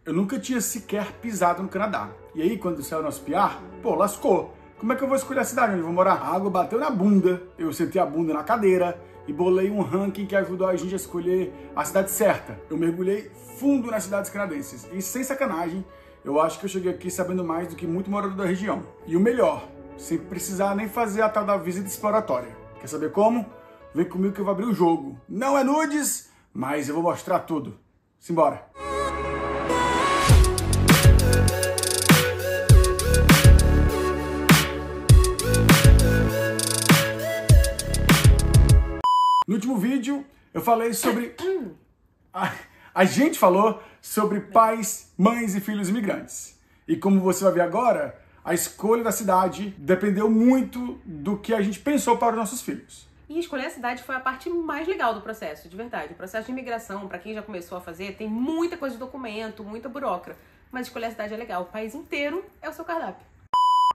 eu nunca tinha sequer pisado no Canadá. E aí, quando saiu o nosso PR, pô, lascou. Como é que eu vou escolher a cidade onde eu vou morar? A água bateu na bunda, eu sentei a bunda na cadeira e bolei um ranking que ajudou a gente a escolher a cidade certa. Eu mergulhei fundo nas cidades canadenses e, sem sacanagem, eu acho que eu cheguei aqui sabendo mais do que muito morador da região. E o melhor, sem precisar nem fazer a tal da visita exploratória. Quer saber como? Vem comigo que eu vou abrir o jogo. Não é nudes, mas eu vou mostrar tudo. Simbora! No último vídeo, eu falei sobre... A gente falou sobre pais, mães e filhos imigrantes. E como você vai ver agora, a escolha da cidade dependeu muito do que a gente pensou para os nossos filhos. E escolher a cidade foi a parte mais legal do processo, de verdade. O processo de imigração, para quem já começou a fazer, tem muita coisa de documento, muita burocracia. Mas escolher a cidade é legal. O país inteiro é o seu cardápio.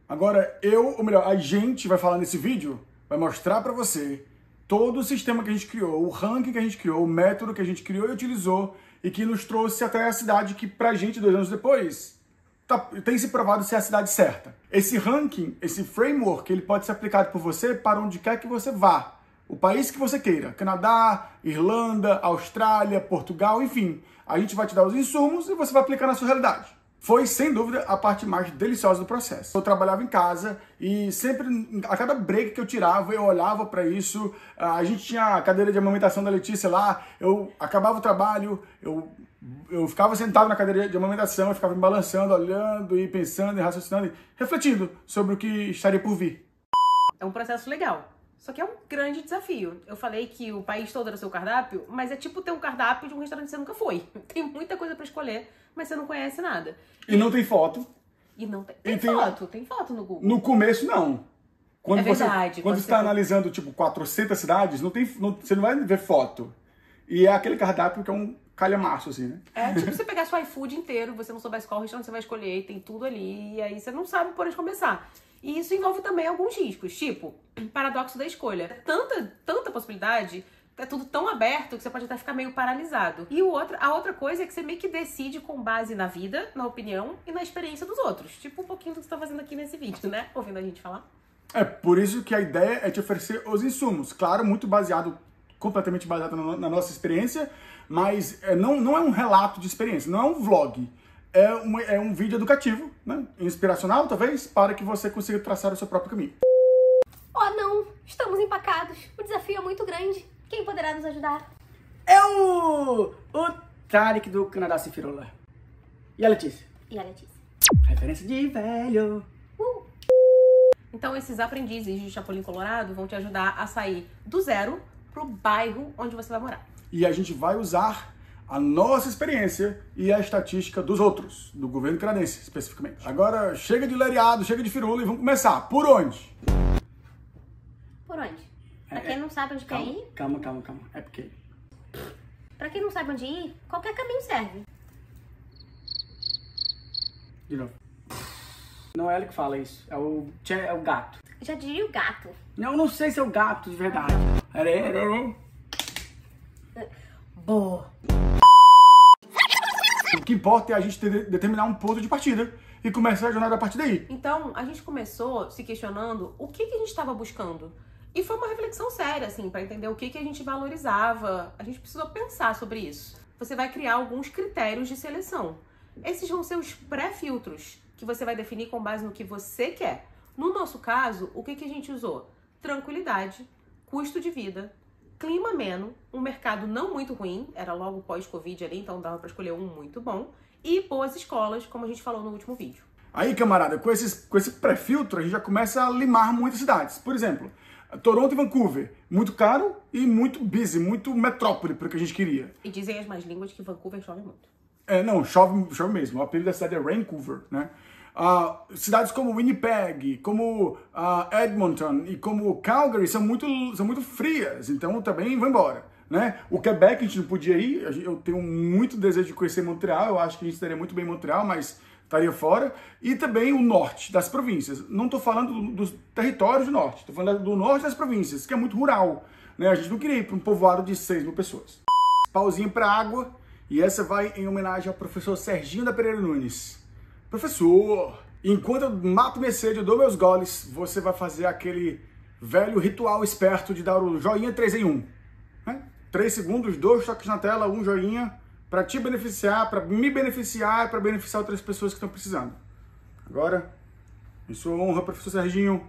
Agora, ou melhor, a gente vai falar nesse vídeo, vai mostrar para você todo o sistema que a gente criou, o ranking que a gente criou, o método que a gente criou e utilizou e que nos trouxe até a cidade que, pra gente, 2 anos depois, tem se provado ser a cidade certa. Esse ranking, esse framework, ele pode ser aplicado por você para onde quer que você vá. O país que você queira. Canadá, Irlanda, Austrália, Portugal, enfim. A gente vai te dar os insumos e você vai aplicar na sua realidade. Foi, sem dúvida, a parte mais deliciosa do processo. Eu trabalhava em casa e sempre, a cada break que eu tirava, eu olhava para isso. A gente tinha a cadeira de amamentação da Letícia lá, eu acabava o trabalho, eu ficava sentado na cadeira de amamentação, eu ficava me balançando, olhando e pensando e raciocinando, e refletindo sobre o que estaria por vir. É um processo legal. Só que é um grande desafio. Eu falei que o país todo era seu cardápio, mas é tipo ter um cardápio de um restaurante que você nunca foi. Tem muita coisa pra escolher, mas você não conhece nada. E não tem foto. E não tem. Tem foto no Google. No começo, não. Quando é verdade. Quando você está analisando, tipo, 400 cidades, você não vai ver foto. E é aquele cardápio que é um calhamaço, assim, né? É tipo você pegar seu iFood inteiro, você não soubesse qual restaurante você vai escolher, tem tudo ali, e aí você não sabe por onde começar. E isso envolve também alguns riscos, tipo, paradoxo da escolha. Tanta possibilidade, é tudo tão aberto que você pode até ficar meio paralisado. E a outra coisa é que você meio que decide com base na vida, na opinião e na experiência dos outros. Tipo um pouquinho do que você tá fazendo aqui nesse vídeo, né? Ouvindo a gente falar. É por isso que a ideia é te oferecer os insumos. Claro, completamente baseado na nossa experiência, mas não é um relato de experiência, não é um vlog. É um vídeo educativo, né? Inspiracional, talvez, para que você consiga traçar o seu próprio caminho. Oh, não! Estamos empacados. O desafio é muito grande. Quem poderá nos ajudar? O Tarek do Canadá Sem Firula. E a Letícia? E a Letícia? Referência de velho. Então esses aprendizes de Chapolin Colorado vão te ajudar a sair do zero pro bairro onde você vai morar. E a gente vai usar a nossa experiência e a estatística dos outros, do governo canadense, especificamente. Agora, chega de lereado, chega de firula e vamos começar. Por onde? Por onde? Pra quem não sabe onde quer ir... Calma. É porque... Pra quem não sabe onde ir, qualquer caminho serve. De novo. Não é ela que fala isso. É o gato. Já diria o gato. Não sei se é o gato de verdade. Boa. O que importa é a gente determinar um ponto de partida e começar a jornada a partir daí. Então, a gente começou se questionando o que a gente estava buscando. E foi uma reflexão séria, assim, para entender o que a gente valorizava. A gente precisou pensar sobre isso. Você vai criar alguns critérios de seleção. Esses vão ser os pré-filtros que você vai definir com base no que você quer. No nosso caso, o que a gente usou? Tranquilidade, custo de vida, clima ameno, um mercado não muito ruim, era logo pós-Covid ali, então dava para escolher um muito bom, e boas escolas, como a gente falou no último vídeo. Aí, camarada, com esse pré-filtro, a gente já começa a limar muitas cidades. Por exemplo, Toronto e Vancouver, muito caro e muito busy, muito metrópole para o que a gente queria. E dizem as más línguas que Vancouver chove muito. Não, chove mesmo. O apelido da cidade é Vancouver, né? Cidades como Winnipeg, como Edmonton e como Calgary são muito frias, então também vão embora, né? O Quebec a gente não podia ir, eu tenho muito desejo de conhecer Montreal, eu acho que a gente estaria muito bem em Montreal, mas estaria fora. E também o norte das províncias. Não estou falando dos territórios do norte, estou falando do norte das províncias, que é muito rural, né? A gente não queria ir para um povoado de 6 mil pessoas. Pauzinho para água E essa vai em homenagem ao professor Serginho da Pereira Nunes. Professor, enquanto eu mato minha sede, eu dou meus goles, você vai fazer aquele velho ritual esperto de dar o joinha 3 em 1. Né? 3 segundos, 2 toques na tela, 1 joinha, para te beneficiar, para me beneficiar, para beneficiar outras pessoas que estão precisando. Agora, em sua honra, professor Serginho,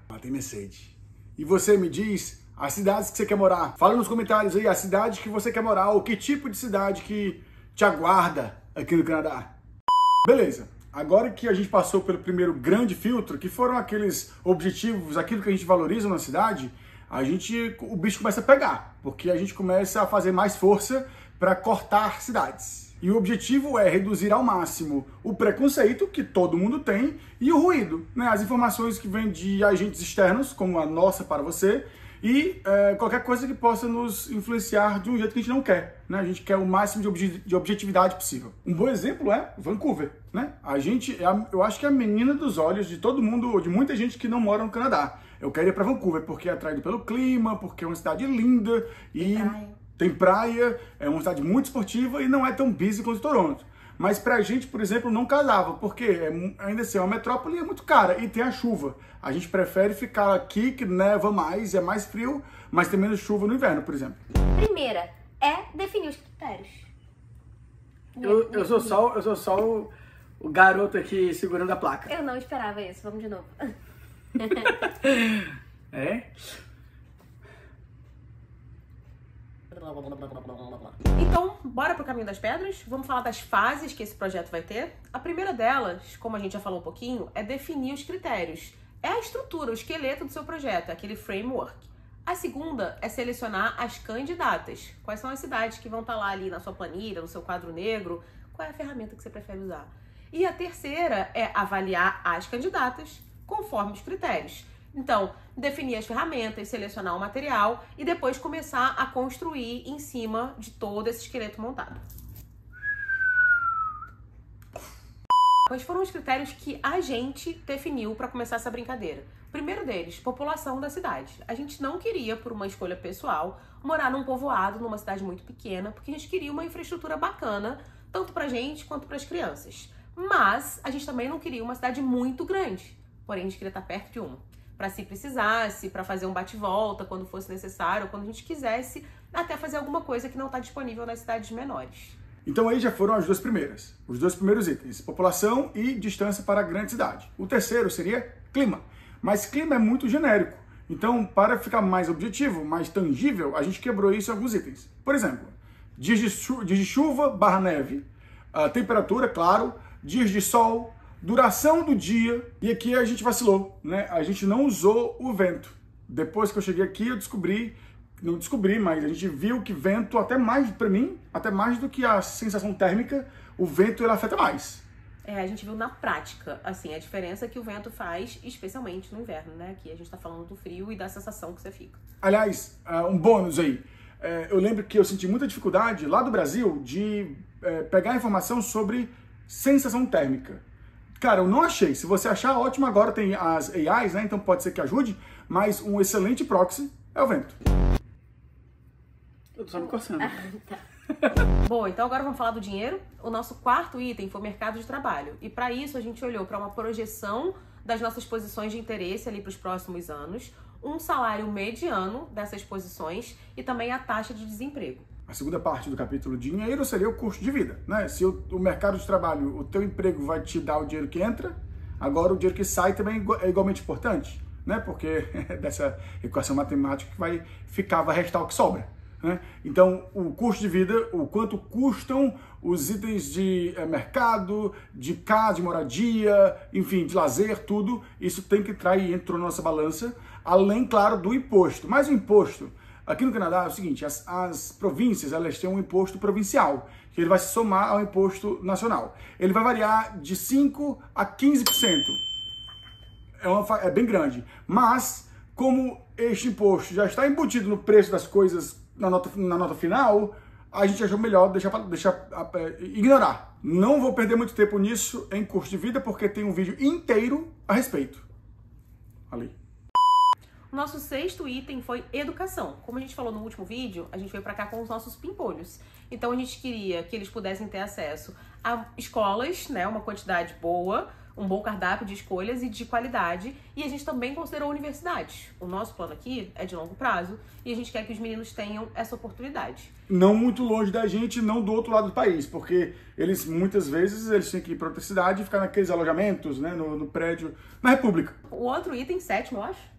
matei minha sede. E você me diz as cidades que você quer morar. Fala nos comentários aí a cidade que você quer morar, ou que tipo de cidade que te aguarda aqui no Canadá. Beleza. Agora que a gente passou pelo primeiro grande filtro, que foram aqueles objetivos, aquilo que a gente valoriza na cidade, o bicho começa a pegar, porque a gente começa a fazer mais força para cortar cidades. E o objetivo é reduzir ao máximo o preconceito que todo mundo tem e o ruído, né? As informações que vêm de agentes externos, como a nossa para você, e qualquer coisa que possa nos influenciar de um jeito que a gente não quer, né? A gente quer o máximo de objetividade possível. Um bom exemplo é Vancouver, né? Eu acho que é a menina dos olhos de todo mundo, de muita gente que não mora no Canadá. Eu quero ir para Vancouver porque é atraído pelo clima, porque é uma cidade linda e tem praia, é uma cidade muito esportiva e não é tão busy quanto Toronto. Mas pra gente, por exemplo, não casava, porque ainda assim, é uma metrópole e é muito cara e tem a chuva. A gente prefere ficar aqui, que neva mais, é mais frio, mas tem menos chuva no inverno, por exemplo. Primeira é definir os critérios. Eu sou só o garoto aqui segurando a placa. Eu não esperava isso, vamos de novo. É? Então, bora pro caminho das pedras? Vamos falar das fases que esse projeto vai ter? A primeira delas, como a gente já falou um pouquinho, é definir os critérios. É a estrutura, o esqueleto do seu projeto, aquele framework. A segunda é selecionar as candidatas. Quais são as cidades que vão estar lá ali na sua planilha, no seu quadro negro? Qual é a ferramenta que você prefere usar? E a terceira é avaliar as candidatas conforme os critérios. Então, definir as ferramentas, selecionar o material e depois começar a construir em cima de todo esse esqueleto montado. Quais foram os critérios que a gente definiu para começar essa brincadeira? O primeiro deles, população da cidade. A gente não queria, por uma escolha pessoal, morar num povoado, numa cidade muito pequena, porque a gente queria uma infraestrutura bacana, tanto pra gente quanto para as crianças. Mas a gente também não queria uma cidade muito grande, porém a gente queria estar perto de uma. Para se precisasse, para fazer um bate-volta quando fosse necessário, quando a gente quisesse, até fazer alguma coisa que não está disponível nas cidades menores. Então aí já foram as duas primeiras, os dois primeiros itens, população e distância para a grande cidade. O terceiro seria clima, mas clima é muito genérico. Então, para ficar mais objetivo, mais tangível, a gente quebrou isso em alguns itens. Por exemplo, dias de chuva / neve, temperatura, claro, dias de sol, duração do dia, e aqui a gente vacilou, né? A gente não usou o vento. Depois que eu cheguei aqui, não descobri, mas a gente viu que vento, até mais, pra mim, até mais do que a sensação térmica, o vento ele afeta mais. A gente viu na prática, assim, a diferença que o vento faz, especialmente no inverno, né? Aqui a gente tá falando do frio e da sensação que você fica. Aliás, um bônus aí. Eu lembro que eu senti muita dificuldade lá do Brasil de pegar informação sobre sensação térmica. Cara, eu não achei. Se você achar, ótimo, agora tem as AIs, né? Então pode ser que ajude, mas um excelente proxy é o vento. Eu tô só me coçando. Bom, então agora vamos falar do dinheiro. O nosso quarto item foi o mercado de trabalho. E para isso a gente olhou para uma projeção das nossas posições de interesse ali para os próximos anos, um salário mediano dessas posições e também a taxa de desemprego. A segunda parte do capítulo dinheiro seria o custo de vida, né? Se o mercado de trabalho, o teu emprego vai te dar o dinheiro que entra, agora o dinheiro que sai também é igualmente importante, né? Porque dessa equação matemática que vai restar o que sobra, né? Então, o custo de vida, o quanto custam os itens de mercado, de casa, de moradia, enfim, de lazer, tudo, isso tem que entrar e entrou na nossa balança, além, claro, do imposto. Mas o imposto, aqui no Canadá é o seguinte, as províncias, elas têm um imposto provincial, que ele vai se somar ao imposto nacional. Ele vai variar de 5% a 15%. É bem grande. Mas, como este imposto já está embutido no preço das coisas na nota final, a gente achou melhor ignorar. Não vou perder muito tempo nisso em custo de vida, porque tem um vídeo inteiro a respeito. Ali. Nosso 6º item foi educação. Como a gente falou no último vídeo, a gente veio pra cá com os nossos pimpolhos. Então a gente queria que eles pudessem ter acesso a escolas, né, uma quantidade boa, um bom cardápio de escolhas e de qualidade. E a gente também considerou universidades. O nosso plano aqui é de longo prazo e a gente quer que os meninos tenham essa oportunidade. Não muito longe da gente, não do outro lado do país, porque eles, muitas vezes, eles têm que ir para outra cidade e ficar naqueles alojamentos, né, no prédio, na República. O outro item, 7º, eu acho,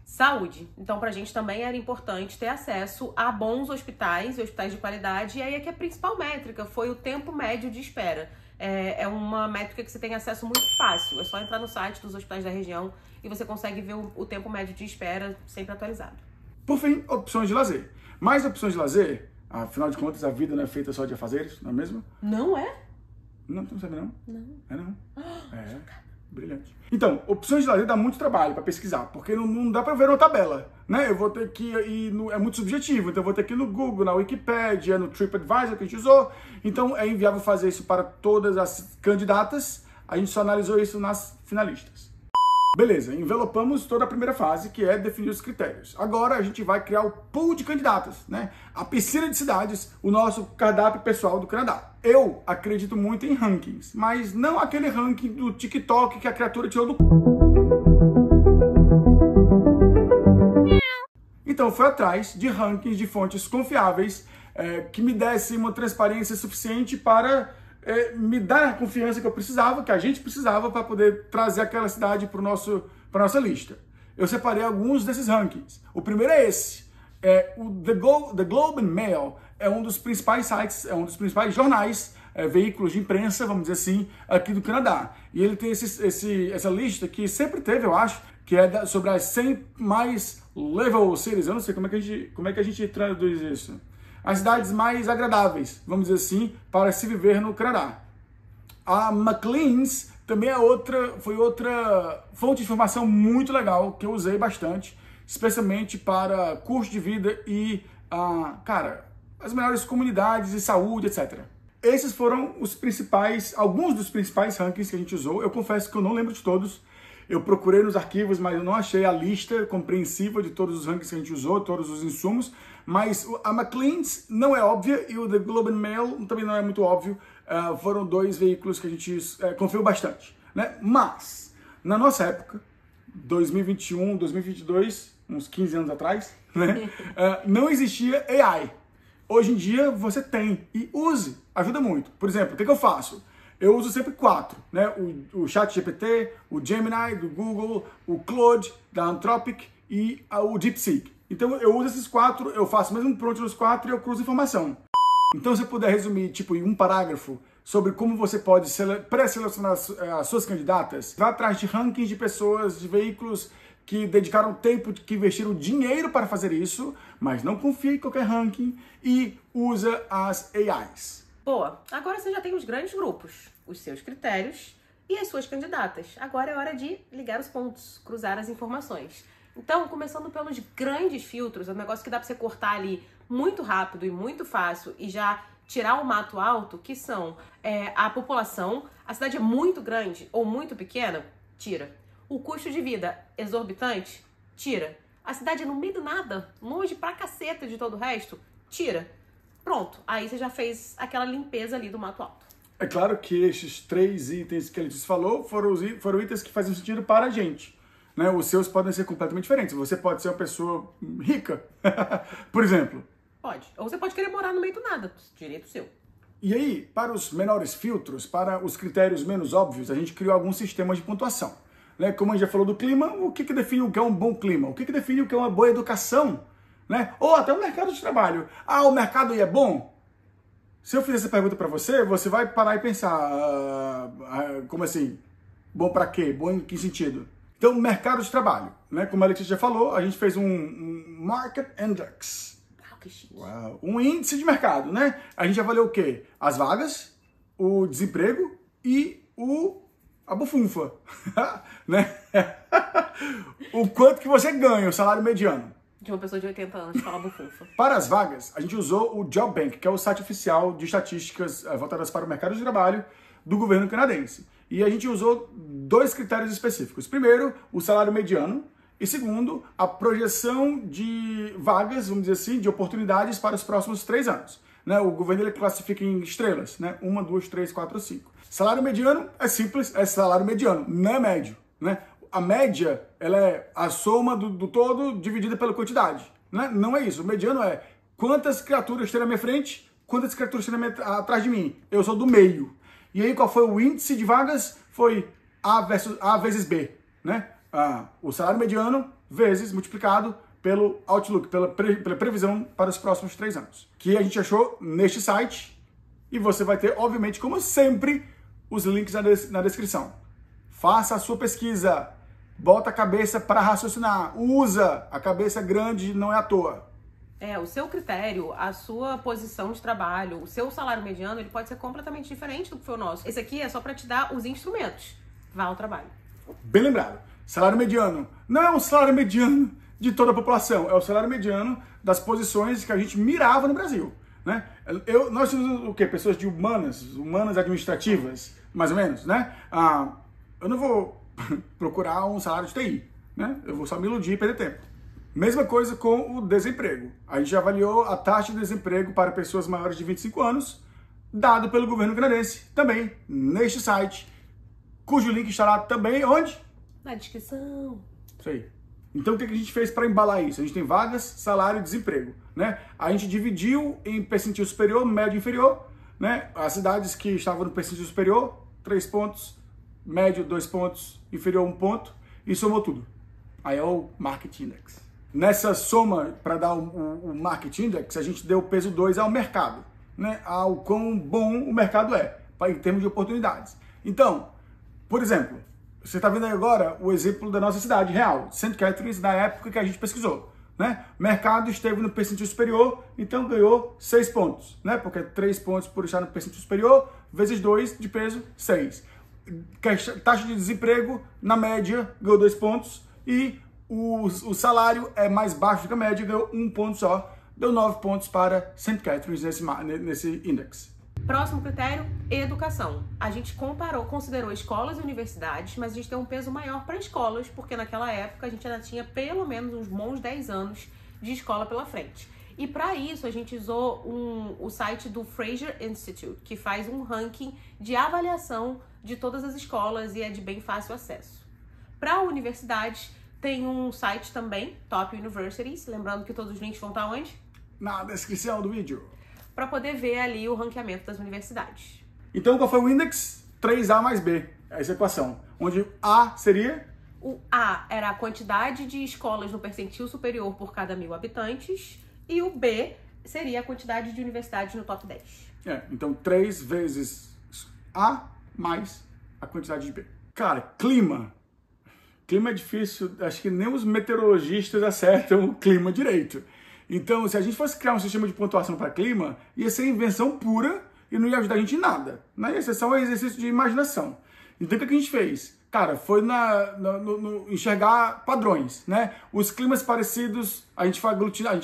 saúde. Então, pra gente também era importante ter acesso a bons hospitais e hospitais de qualidade. E aí é que a principal métrica foi o tempo médio de espera. É uma métrica que você tem acesso muito fácil. É só entrar no site dos hospitais da região e você consegue ver o tempo médio de espera sempre atualizado. Por fim, opções de lazer. Mais opções de lazer, afinal de contas, a vida não é feita só de afazeres, não é mesmo? Não é? Não, tu não sabe não? Não. É não. É. Brilhante. Então, opções de lazer dá muito trabalho para pesquisar, porque não dá para ver uma tabela, né? Eu vou ter que ir é muito subjetivo, então eu vou ter que ir no Google, na Wikipédia, no TripAdvisor que a gente usou. Então é inviável fazer isso para todas as candidatas. A gente só analisou isso nas finalistas. Beleza, envelopamos toda a primeira fase, que é definir os critérios. Agora a gente vai criar o pool de candidatas, né? A piscina de cidades, o nosso cardápio pessoal do Canadá. Eu acredito muito em rankings, mas não aquele ranking do TikTok que a criatura tirou do... Então foi atrás de rankings de fontes confiáveis que me dessem uma transparência suficiente para... me dar a confiança que eu precisava, que a gente precisava para poder trazer aquela cidade para nossa lista. Eu separei alguns desses rankings. O primeiro é esse. O The Globe and Mail é um dos principais sites, é um dos principais jornais, veículos de imprensa, vamos dizer assim, aqui do Canadá. E ele tem essa lista que sempre teve, eu acho, que é sobre as 100 mais level cities. Eu não sei como é que a gente traduz isso. As cidades mais agradáveis, vamos dizer assim, para se viver no Canadá. A Maclean's também foi outra fonte de informação muito legal que eu usei bastante, especialmente para custo de vida e, as melhores comunidades e saúde, etc. Esses foram alguns dos principais rankings que a gente usou. Eu confesso que eu não lembro de todos. Eu procurei nos arquivos, mas eu não achei a lista compreensiva de todos os rankings que a gente usou, todos os insumos. Mas a Maclean's não é óbvia e o The Globe and Mail também não é muito óbvio. Foram dois veículos que a gente confiou bastante, né? Mas, na nossa época, 2021, 2022, uns 15 anos atrás, né? Não existia AI. Hoje em dia você tem e use, ajuda muito. Por exemplo, o que eu faço? Eu uso sempre 4, né? O ChatGPT, o Gemini do Google, o Claude da Anthropic e o DeepSeek. Então eu uso esses 4, eu faço o mesmo prompt nos 4 e eu cruzo informação. Então se eu puder resumir tipo em um parágrafo sobre como você pode pré-selecionar as suas candidatas, vá atrás de rankings de pessoas, de veículos que dedicaram tempo, que investiram dinheiro para fazer isso, mas não confie em qualquer ranking e usa as AIs. Boa, agora você já tem os grandes grupos, os seus critérios e as suas candidatas. Agora é hora de ligar os pontos, cruzar as informações. Então, começando pelos grandes filtros, é um negócio que dá pra você cortar ali muito rápido e muito fácil e já tirar o mato alto, que são a população, a cidade é muito grande ou muito pequena, tira. O custo de vida exorbitante, tira. A cidade é no meio do nada, longe pra caceta de todo o resto, tira. Pronto, aí você já fez aquela limpeza ali do mato alto. É claro que esses 3 itens que a gente falou foram itens que fazem sentido para a gente. Né? Os seus podem ser completamente diferentes. Você pode ser uma pessoa rica, por exemplo. Pode. Ou você pode querer morar no meio do nada, direito seu. E aí, para os menores filtros, para os critérios menos óbvios, a gente criou alguns sistemas de pontuação. Né? Como a gente já falou do clima, o que define o que é um bom clima? O que define o que é uma boa educação? Né? Ou até o mercado de trabalho. O mercado aí é bom? Se eu fizer essa pergunta para você, você vai parar e pensar, como assim? Bom para quê? Bom em que sentido? Então, mercado de trabalho, né? Como a Letícia já falou, a gente fez um Market Index. Que chique. Uau. Um índice de mercado, né? A gente avaliou o quê? As vagas, o desemprego e a bufunfa, né? O quanto que você ganha, o salário mediano. De uma pessoa de 80 anos fala bufunfa. Para as vagas, a gente usou o Job Bank, que é o site oficial de estatísticas voltadas para o mercado de trabalho do governo canadense. E a gente usou 2 critérios específicos. Primeiro, o salário mediano. E segundo, a projeção de vagas, vamos dizer assim, de oportunidades para os próximos 3 anos. Né? O governo ele classifica em estrelas, né? 1, 2, 3, 4, 5. Salário mediano é simples, é salário mediano, não é médio. Né? A média ela é a soma do todo dividida pela quantidade. Né? Não é isso. O mediano é quantas criaturas tem na minha frente, quantas criaturas tem atrás de mim. Eu sou do meio. E aí qual foi o índice de vagas? Foi A vezes B. Né? O salário mediano vezes multiplicado pelo Outlook, pela previsão para os próximos 3 anos. Que a gente achou neste site. E você vai ter, obviamente, como sempre, os links na descrição. Faça a sua pesquisa. Bota a cabeça para raciocinar. Usa a cabeça grande, não é à toa. O seu critério, a sua posição de trabalho, o seu salário mediano, ele pode ser completamente diferente do que foi o nosso. Esse aqui é só para te dar os instrumentos. Vá ao trabalho. Bem lembrado. Salário mediano não é um salário mediano de toda a população. É o salário mediano das posições que a gente mirava no Brasil. Né? Nós temos o quê? Pessoas de humanas administrativas, mais ou menos. Né? Eu não vou procurar um salário de TI. Né? Eu vou só me iludir e perder tempo. Mesma coisa com o desemprego. A gente avaliou a taxa de desemprego para pessoas maiores de 25 anos, dado pelo governo canadense, também neste site, cujo link estará também onde? Na descrição. Isso aí. Então o que a gente fez para embalar isso? A gente tem vagas, salário e desemprego. Né? A gente dividiu em percentil superior, médio e inferior. Né? As cidades que estavam no percentil superior, 3 pontos, médio 2 pontos, inferior 1 ponto, e somou tudo. Aí é o Market Index. Nessa soma, para dar o Market Index, a gente deu o peso 2 ao mercado, né? Ao quão bom o mercado é, em termos de oportunidades. Então, por exemplo, você está vendo aí agora o exemplo da nossa cidade real, St. Catharines, na época que a gente pesquisou. Né? O mercado esteve no percentil superior, então ganhou 6 pontos, né? Porque 3 pontos por estar no percentil superior, vezes 2 de peso, 6. Taxa de desemprego, na média, ganhou 2 pontos e o salário é mais baixo do que a média, ganhou 1 ponto só, deu 9 pontos para St. Catharines nesse index. Próximo critério, educação. A gente considerou escolas e universidades, mas a gente deu um peso maior para escolas, porque naquela época a gente ainda tinha pelo menos uns bons 10 anos de escola pela frente. E para isso a gente usou o site do Fraser Institute, que faz um ranking de avaliação de todas as escolas e é de bem fácil acesso. Para universidades, tem um site também, Top Universities, lembrando que todos os links vão estar onde? Na descrição do vídeo. Para poder ver ali o ranqueamento das universidades. Então, qual foi o index? 3A mais B, essa equação. Onde A seria? O A era a quantidade de escolas no percentil superior por cada 1.000 habitantes. E o B seria a quantidade de universidades no top 10. Então 3 vezes A mais a quantidade de B. Cara, clima. Clima é difícil, acho que nem os meteorologistas acertam o clima direito. Então, se a gente fosse criar um sistema de pontuação para clima, ia ser invenção pura e não ia ajudar a gente em nada. Na exceção é exercício de imaginação. Então, o que a gente fez? Cara, foi no enxergar padrões, né? Os climas parecidos, a gente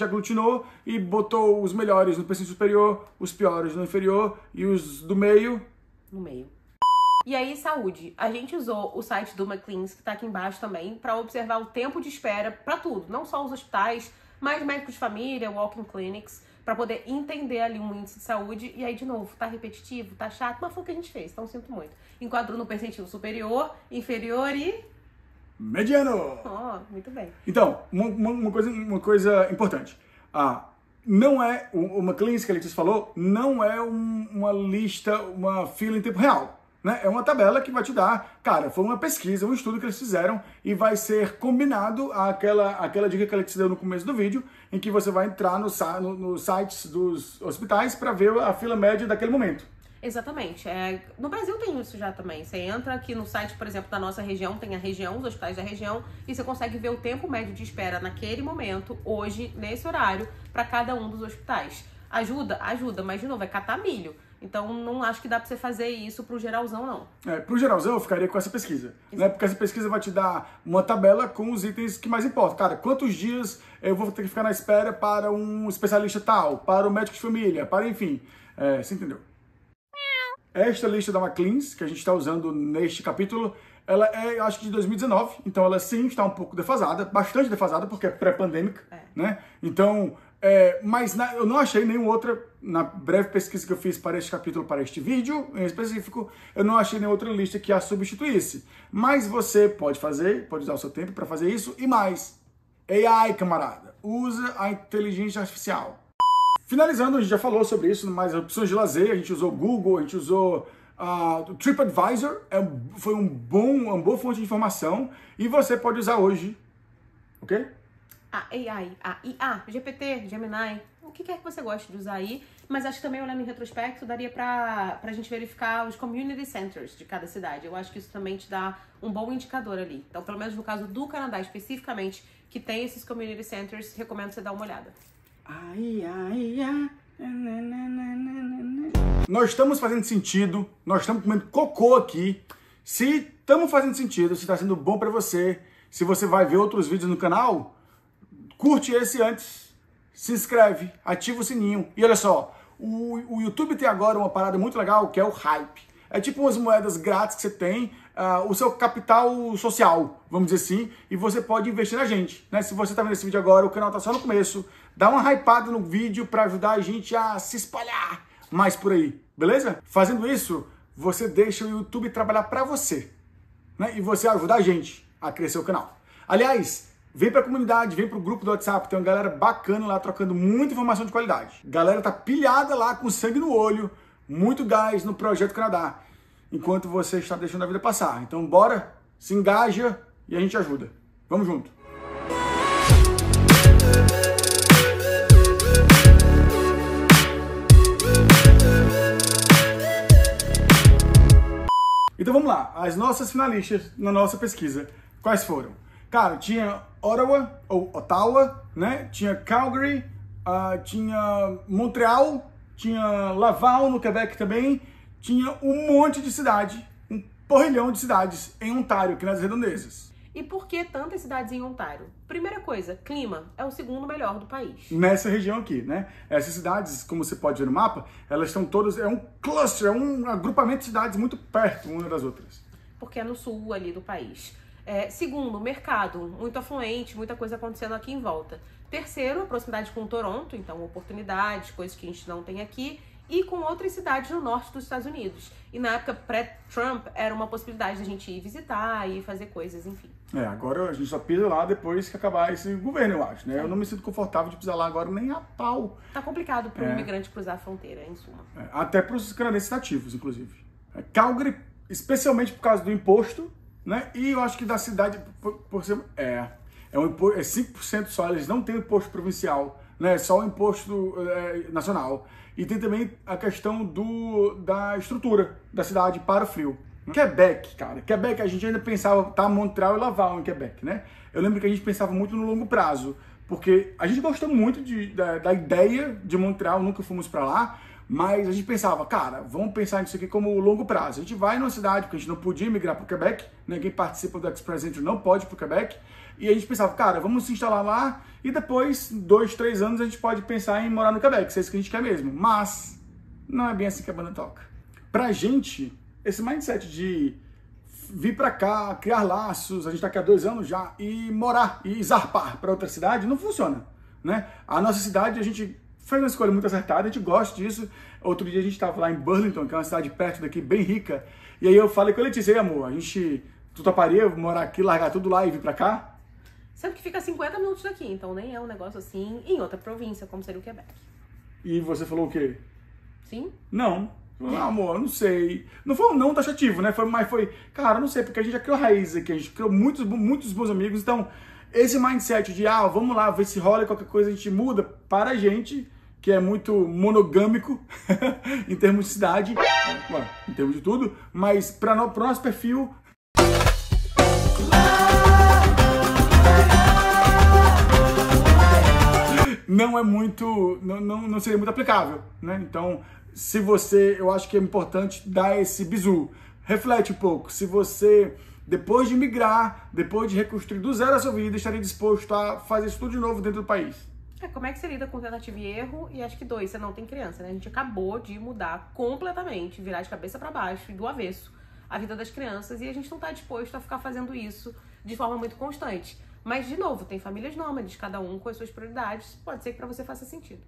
aglutinou e botou os melhores no percentil superior, os piores no inferior e os do meio no meio. E aí, saúde. A gente usou o site do McLean's, que tá aqui embaixo também, para observar o tempo de espera para tudo. Não só os hospitais, mas médicos de família, walk-in clinics, para poder entender ali um índice de saúde. E aí, de novo, tá repetitivo, tá chato, mas foi o que a gente fez, então sinto muito. Enquadrou no percentil superior, inferior e... mediano! Muito bem. Então, uma coisa importante. Não é, o McLean's que a Letícia falou, não é uma lista, uma fila em tempo real. Né? É uma tabela que vai te dar, cara, foi uma pesquisa, um estudo que eles fizeram e vai ser combinado aquela dica que a Letícia deu no começo do vídeo, em que você vai entrar nos sites dos hospitais para ver a fila média daquele momento. Exatamente. No Brasil tem isso já também. Você entra aqui no site, por exemplo, da nossa região, tem a região, os hospitais da região, e você consegue ver o tempo médio de espera naquele momento, hoje, nesse horário, para cada um dos hospitais. Ajuda? Ajuda, mas de novo, é catar milho. Então, não acho que dá pra você fazer isso pro geralzão, não. Pro geralzão, eu ficaria com essa pesquisa. Né? Porque essa pesquisa vai te dar uma tabela com os itens que mais importam. Cara, quantos dias eu vou ter que ficar na espera para um especialista tal, para o médico de família, para enfim. Você entendeu? Esta lista da McLean's, que a gente está usando neste capítulo, ela é, acho que de 2019, então ela sim está um pouco defasada, bastante defasada, porque é pré-pandêmica, né? Então, mas eu não achei nenhuma outra, na breve pesquisa que eu fiz para este capítulo, para este vídeo em específico, eu não achei nenhuma outra lista que a substituísse. Mas você pode fazer, pode usar o seu tempo para fazer isso, e mais, AI, camarada, usa a inteligência artificial. Finalizando, a gente já falou sobre isso, mais opções de lazer, a gente usou Google, a gente usou o TripAdvisor, foi uma boa fonte de informação, e você pode usar hoje, ok? A AI, a IA, GPT, Gemini, o que quer que você goste de usar aí, mas acho que também, olhando em retrospecto, daria pra gente verificar os community centers de cada cidade. Eu acho que isso também te dá um bom indicador ali. Então, pelo menos no caso do Canadá especificamente, que tem esses community centers, recomendo você dar uma olhada. Nós estamos fazendo sentido, nós estamos comendo cocô aqui. Se estamos fazendo sentido, se está sendo bom para você, se você vai ver outros vídeos no canal, curte esse antes, se inscreve, ativa o sininho. E olha só, o YouTube tem agora uma parada muito legal que é o Hype. É tipo umas moedas grátis que você tem, o seu capital social, vamos dizer assim, e você pode investir na gente, né? Se você está vendo esse vídeo agora, o canal está só no começo, dá uma hypada no vídeo para ajudar a gente a se espalhar mais por aí, beleza? Fazendo isso, você deixa o YouTube trabalhar para você, né? E você ajuda a gente a crescer o canal. Aliás, vem para a comunidade, vem para o grupo do WhatsApp, tem uma galera bacana lá trocando muita informação de qualidade. Galera tá pilhada lá com sangue no olho, muito gás no Projeto Canadá, enquanto você está deixando a vida passar. Então bora, se engaja e a gente ajuda. Vamos junto. Então vamos lá, as nossas finalistas na nossa pesquisa, quais foram? Cara, tinha Ottawa, ou Ottawa, né? Tinha Calgary, tinha Montreal, tinha Laval no Quebec também, tinha um monte de cidade, um porrilhão de cidades em Ontário, aqui nas redondezas. E por que tantas cidades em Ontário? Primeira coisa, clima é o segundo melhor do país. Nessa região aqui, né? Essas cidades, como você pode ver no mapa, elas estão todas, é um cluster, é um agrupamento de cidades muito perto uma das outras. Porque é no sul ali do país. Segundo, mercado, muito afluente, muita coisa acontecendo aqui em volta. Terceiro, a proximidade com Toronto, então oportunidades, coisas que a gente não tem aqui, e com outras cidades no norte dos Estados Unidos. E na época pré-Trump era uma possibilidade de a gente ir visitar e fazer coisas, enfim. Agora a gente só pisa lá depois que acabar esse governo, eu acho, né? Eu não me sinto confortável de pisar lá agora nem a pau. Tá complicado para um imigrante cruzar a fronteira, em suma. Até para os canadenses nativos, inclusive. Calgary, especialmente por causa do imposto, né? E eu acho que da cidade, por ser, é 5% só, eles não têm imposto provincial, né? Só o imposto nacional. E tem também a questão da estrutura da cidade para o frio. Quebec, cara. Quebec, a gente ainda pensava, tá, Montreal e Laval em Quebec, né? Eu lembro que a gente pensava muito no longo prazo, porque a gente gostou muito da ideia de Montreal, nunca fomos para lá, mas a gente pensava, cara, vamos pensar nisso aqui como longo prazo. A gente vai numa cidade, porque a gente não podia migrar para o Quebec, né? Quem participa do Express Entry não pode para o Quebec, e a gente pensava, cara, vamos se instalar lá e depois, 2, 3 anos, a gente pode pensar em morar no Quebec, se é isso que a gente quer mesmo. Mas não é bem assim que a banda toca. Pra gente, esse mindset de vir pra cá, criar laços, a gente tá aqui há 2 anos já, e morar, e zarpar pra outra cidade, não funciona, né? A nossa cidade, a gente fez uma escolha muito acertada, a gente gosta disso. Outro dia a gente tava lá em Burlington, que é uma cidade perto daqui, bem rica, e aí eu falei com a Letícia, amor, tu toparia morar aqui, largar tudo lá e vir pra cá? Sendo que fica a 50 minutos daqui, então nem é um negócio assim em outra província, como seria o Quebec. E você falou o quê? Sim? Não. Amor, não sei. Não foi um não taxativo, né? Mas foi, cara, não sei, porque a gente já criou raízes aqui, a gente criou muitos bons amigos, então esse mindset de, vamos lá, ver se rola qualquer coisa, a gente muda para a gente, que é muito monogâmico em termos de cidade, em termos de tudo, mas para o nosso perfil, não é muito, não seria muito aplicável, né? Então, eu acho que é importante dar esse bizu. Reflete um pouco, se você, depois de migrar, depois de reconstruir do zero a sua vida, estaria disposto a fazer isso tudo de novo dentro do país. Como é que você lida com tentativa e erro? E acho que 2, você não tem criança, né? A gente acabou de mudar completamente, virar de cabeça pra baixo e do avesso a vida das crianças, e a gente não tá disposto a ficar fazendo isso de forma muito constante. Mas, de novo, tem famílias nômades, cada um com as suas prioridades. Pode ser que pra você faça sentido.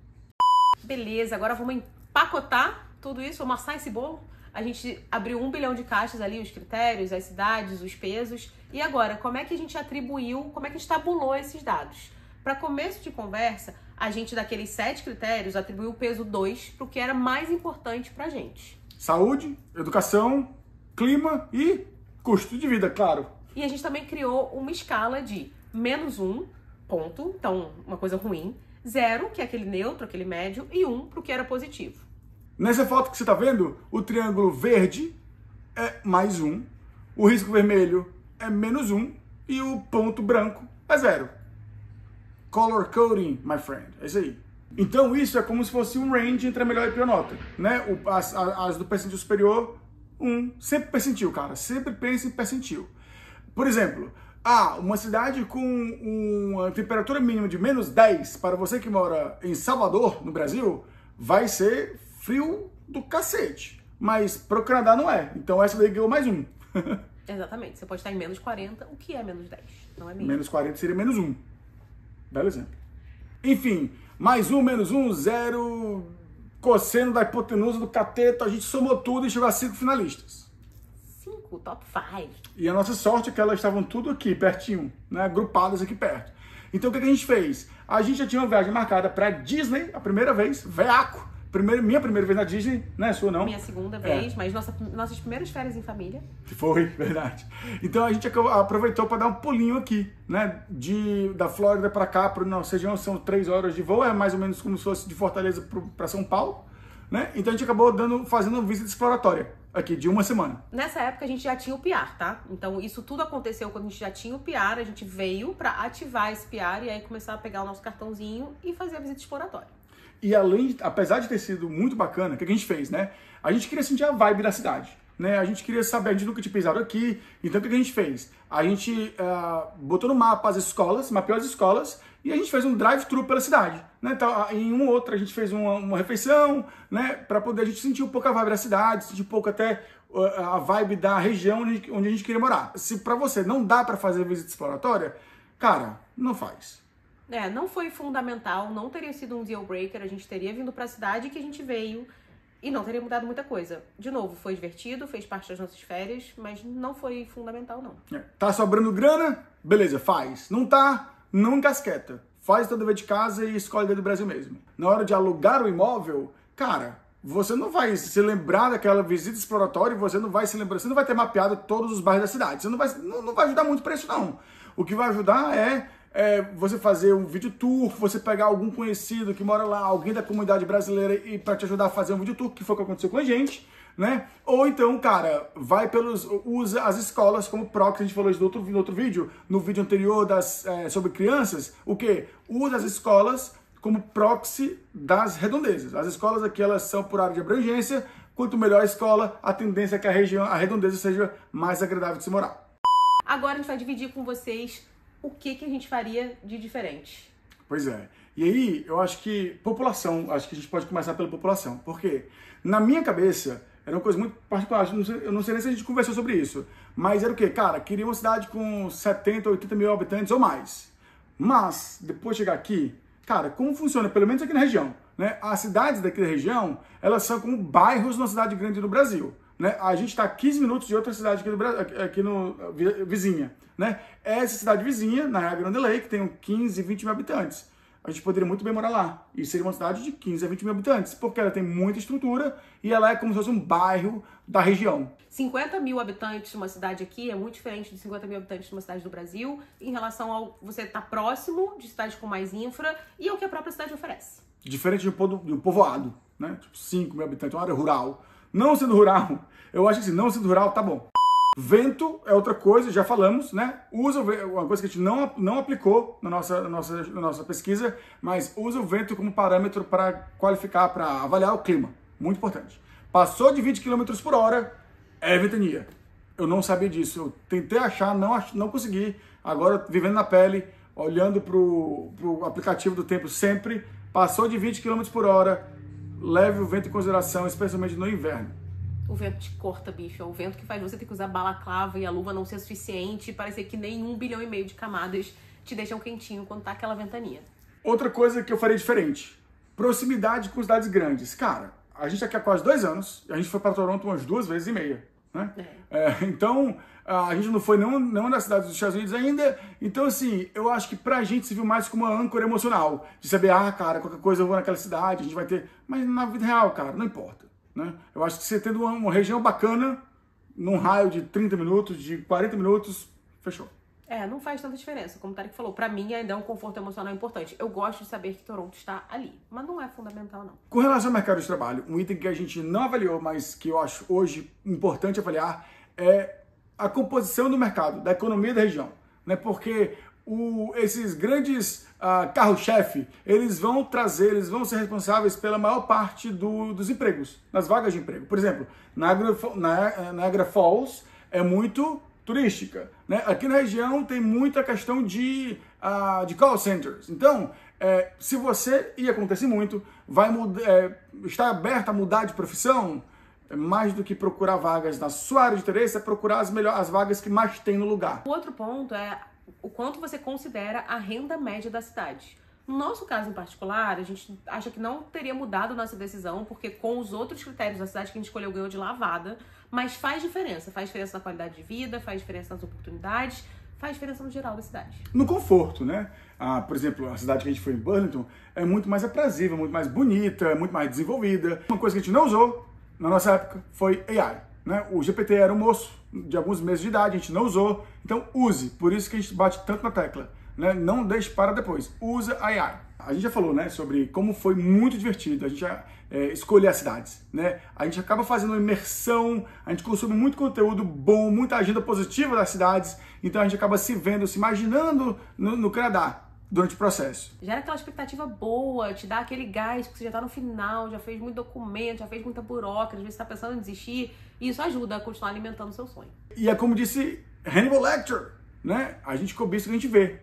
Beleza, agora vamos empacotar tudo isso, vamos amassar esse bolo. A gente abriu 1 bilhão de caixas ali, os critérios, as cidades, os pesos. E agora, como é que a gente atribuiu, como é que a gente tabulou esses dados? Para começo de conversa, a gente, daqueles 7 critérios, atribuiu o peso 2 para o que era mais importante pra gente. Saúde, educação, clima e custo de vida, claro. E a gente também criou uma escala de -1, ponto, então uma coisa ruim, 0, que é aquele neutro, aquele médio, e 1 para o que era positivo. Nessa foto que você está vendo, o triângulo verde é +1, o risco vermelho é -1 e o ponto branco é 0. Color coding, my friend. É isso aí. Então isso é como se fosse um range entre a melhor e a pior nota, né? As do percentil superior, 1. Sempre percentil, cara. Sempre pense em percentil. Por exemplo, uma cidade com uma temperatura mínima de -10, para você que mora em Salvador, no Brasil, vai ser frio do cacete. Mas para o Canadá não é. Então essa daí ganhou +1. Exatamente. Você pode estar em -40, o que é -10? Não é mínimo. -40 seria -1. Belo exemplo. Enfim, +1, -1, 0, cosseno da hipotenusa do cateto, a gente somou tudo e chegou a 5 finalistas. 5, top 5. E a nossa sorte é que elas estavam tudo aqui, pertinho, né, agrupadas aqui perto. Então o que a gente fez? A gente já tinha uma viagem marcada para Disney, a primeira vez, veaco. Minha primeira vez na Disney, né? Sua não? Minha segunda vez, mas nossas primeiras férias em família. Foi, verdade. Então a gente aproveitou para dar um pulinho aqui, né? Da Flórida para cá, para nossa região, são 3 horas de voo, é mais ou menos como se fosse de Fortaleza para São Paulo, né? Então a gente acabou fazendo uma visita exploratória aqui, de 1 semana. Nessa época a gente já tinha o PR, tá? Então isso tudo aconteceu quando a gente já tinha o PR, a gente veio para ativar esse PR e aí começar a pegar o nosso cartãozinho e fazer a visita exploratória. E apesar de ter sido muito bacana, o que a gente fez, né? A gente queria sentir a vibe da cidade, né? A gente queria saber, a gente nunca tinha pisado aqui, então o que a gente fez? A gente botou no mapa as escolas, mapeou as escolas, e a gente fez um drive-thru pela cidade, né? Então, em uma outra a gente fez uma refeição, né? Para poder a gente sentir um pouco a vibe da cidade, sentir um pouco até a vibe da região onde a gente queria morar. Se para você não dá para fazer visita exploratória, cara, não faz. Não foi fundamental, não teria sido um deal breaker, a gente teria vindo pra cidade que a gente veio e não teria mudado muita coisa. De novo, foi divertido, fez parte das nossas férias, mas não foi fundamental, não. Tá sobrando grana? Beleza, faz. Não tá? Não encasqueta. Faz todo dever de casa e escolhe dentro do Brasil mesmo. Na hora de alugar o imóvel, cara, você não vai se lembrar daquela visita exploratória, você não vai ter mapeado todos os bairros da cidade. Você não vai ajudar muito pra isso, não. O que vai ajudar é você fazer um vídeo tour, você pegar algum conhecido que mora lá, alguém da comunidade brasileira e para te ajudar a fazer um vídeo tour, que foi o que aconteceu com a gente, né? Ou então, cara, usa as escolas como proxy, a gente falou isso no outro vídeo, no vídeo anterior sobre crianças, o quê? Usa as escolas como proxy das redondezas. As escolas aqui, elas são por área de abrangência, quanto melhor a escola, a tendência é que a redondeza seja mais agradável de se morar. Agora a gente vai dividir com vocês o que a gente faria de diferente. Pois é. E aí, eu acho que população, acho que a gente pode começar pela população. Por quê? Na minha cabeça, era uma coisa muito particular, eu não sei nem se a gente conversou sobre isso, mas era o quê? Cara, queria uma cidade com 70, 80 mil habitantes ou mais. Mas, depois de chegar aqui, cara, como funciona, pelo menos aqui na região, né? As cidades daqui da região, elas são como bairros numa cidade grande do Brasil. Né? A gente está a 15 minutos de outra cidade vizinha. Né? Essa cidade vizinha, na Grande Lake, tem 15, 20 mil habitantes. A gente poderia muito bem morar lá. E seria uma cidade de 15 a 20 mil habitantes, porque ela tem muita estrutura e ela é como se fosse um bairro da região. 50 mil habitantes numa cidade aqui é muito diferente de 50 mil habitantes numa cidade do Brasil, em relação ao você estar próximo de cidades com mais infra e ao que a própria cidade oferece. Diferente de um povoado, né? Tipo 5 mil habitantes, uma área rural. Não sendo rural, eu acho que assim, não sendo rural, tá bom. Vento é outra coisa, já falamos, né? Usa uma coisa que a gente não aplicou na nossa pesquisa, mas usa o vento como parâmetro para qualificar, para avaliar o clima. Muito importante. Passou de 20 km por hora, é ventania. Eu não sabia disso. Eu tentei achar, não consegui. Agora, vivendo na pele, olhando pro aplicativo do tempo sempre, passou de 20 km por hora, leve o vento em consideração, especialmente no inverno. O vento te corta, bicho. É o vento que faz você ter que usar balaclava e a luva não ser suficiente e parecer que nem 1,5 bilhão de camadas te deixam quentinho quando tá aquela ventania. Outra coisa que eu faria diferente, proximidade com cidades grandes. Cara, a gente tá aqui há quase 2 anos, a gente foi para Toronto umas 2 vezes e meia, né? Então, a gente não foi nenhuma das cidades dos Estados Unidos ainda, então assim, eu acho que pra gente se viu mais como uma âncora emocional, de saber, cara, qualquer coisa eu vou naquela cidade, a gente vai ter... Mas na vida real, cara, não importa, né? Eu acho que você tendo uma região bacana, num raio de 30 minutos, de 40 minutos, fechou. Não faz tanta diferença. Como o Tarek falou, pra mim ainda é um conforto emocional importante. Eu gosto de saber que Toronto está ali, mas não é fundamental, não. Com relação ao mercado de trabalho, um item que a gente não avaliou, mas que eu acho hoje importante avaliar, é a composição do mercado, da economia da região, né? Porque esses grandes carro-chefe, eles vão ser responsáveis pela maior parte dos empregos, das vagas de emprego. Por exemplo, Niagara Falls é muito turística, né? Aqui na região tem muita questão de call centers. Então, se você, e acontece muito, está aberto a mudar de profissão, mais do que procurar vagas na sua área de interesse, é procurar as vagas que mais tem no lugar. O outro ponto é o quanto você considera a renda média da cidade. No nosso caso em particular, a gente acha que não teria mudado nossa decisão, porque com os outros critérios da cidade que a gente escolheu ganhou de lavada, mas faz diferença na qualidade de vida, faz diferença nas oportunidades, faz diferença no geral da cidade. No conforto, né? Por exemplo, a cidade que a gente foi em Burlington é muito mais aprazível, muito mais bonita, muito mais desenvolvida. Uma coisa que a gente não usou na nossa época foi AI, né? O GPT era um moço de alguns meses de idade, a gente não usou, então use. Por isso que a gente bate tanto na tecla, né? Não deixe para depois, usa AI. A gente já falou, né, sobre como foi muito divertido a gente escolher as cidades, né? A gente acaba fazendo uma imersão, a gente consome muito conteúdo bom, muita agenda positiva das cidades, então a gente acaba se vendo, se imaginando no Canadá durante o processo. Gera aquela expectativa boa, te dá aquele gás, porque você já tá no final, já fez muito documento, já fez muita burocracia, às vezes tá pensando em desistir, e isso ajuda a continuar alimentando o seu sonho. E é como disse Hannibal Lecter, né? A gente cobiça o que a gente vê.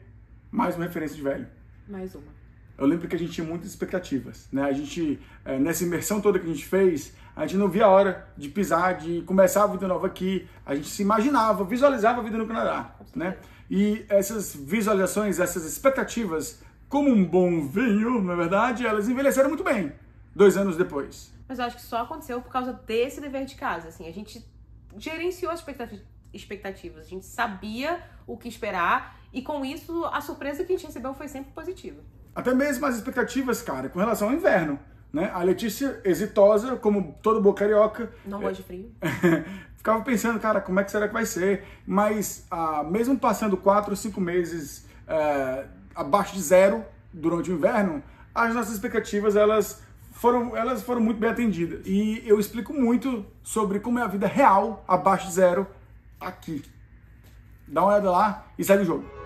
Mais uma referência de velho. Mais uma. Eu lembro que a gente tinha muitas expectativas, né? A gente, nessa imersão toda que a gente fez, a gente não via a hora de pisar, de começar a vida nova aqui. A gente se imaginava, visualizava a vida no Canadá, né? E essas visualizações, essas expectativas, como um bom vinho, na verdade, elas envelheceram muito bem 2 anos depois. Mas eu acho que só aconteceu por causa desse dever de casa, assim. A gente gerenciou as expectativas, a gente sabia o que esperar e com isso a surpresa que a gente recebeu foi sempre positiva. Até mesmo as expectativas, cara, com relação ao inverno, né? A Letícia, exitosa, como todo boa carioca... Não gosto de frio. Ficava pensando, cara, como é que será que vai ser? Mas, mesmo passando 4 ou 5 meses abaixo de 0 durante o inverno, as nossas expectativas, elas foram muito bem atendidas. E eu explico muito sobre como é a vida real abaixo de 0 aqui. Dá uma olhada lá e segue o jogo.